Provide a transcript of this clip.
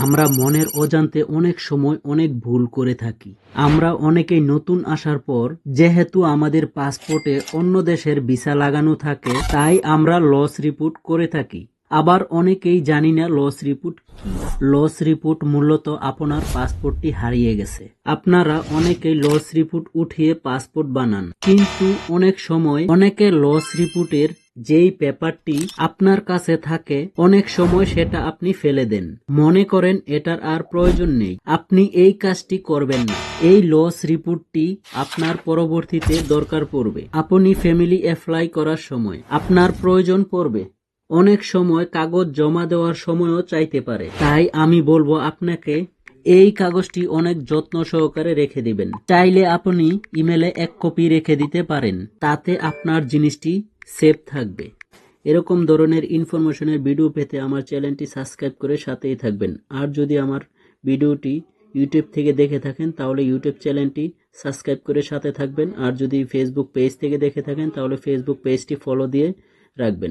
আমরা মনের অজান্তে অনেক সময় অনেক ভুল করে থাকি। আমরা অনেকেই নতুন আসার পর যেহেতু আমাদের পাসপোর্টে অন্য দেশের ভিসা লাগানো থাকে, তাই আমরা লস রিপোর্ট করে থাকি। আবার অনেকেই জানি না লস রিপোর্ট কি। লস রিপোর্ট মূলত আপনার পাসপোর্টটি হারিয়ে গেছে। আপনারা অনেকেই লস রিপোর্ট উঠিয়ে পাসপোর্ট বানান, কিন্তু অনেক সময় অনেকে লস রিপোর্টের যেই পেপারটি আপনার কাছে থাকে অনেক সময় সেটা আপনি ফেলে দেন, মনে করেন এটার আর প্রয়োজন নেই। আপনি এই কাজটি করবেন না। এই লস রিপোর্টটি আপনার পরবর্তীতে দরকার পড়বে। আপনি ফ্যামিলি অ্যাপ্লাই করার সময় আপনার প্রয়োজন পড়বে। অনেক সময় কাগজ জমা দেওয়ার সময়ও চাইতে পারে। তাই আমি বলবো আপনাকে এই কাগজটি অনেক যত্ন সহকারে রেখে দিবেন। চাইলে আপনি ইমেলে 1 কপি রেখে দিতে পারেন, তাতে আপনার জিনিসটি সেভ থাকবে। এরকম ধরনের ইনফরমেশনের ভিডিও পেতে আমার চ্যানেলটি সাবস্ক্রাইব করে সাথেই থাকবেন। আর যদি আমার ভিডিওটি ইউটিউব থেকে দেখে থাকেন তাহলে ইউটিউব চ্যানেলটি সাবস্ক্রাইব করে সাথে থাকবেন। আর যদি ফেসবুক পেজ থেকে দেখে থাকেন তাহলে ফেসবুক পেজটি ফলো দিয়ে রাখবেন।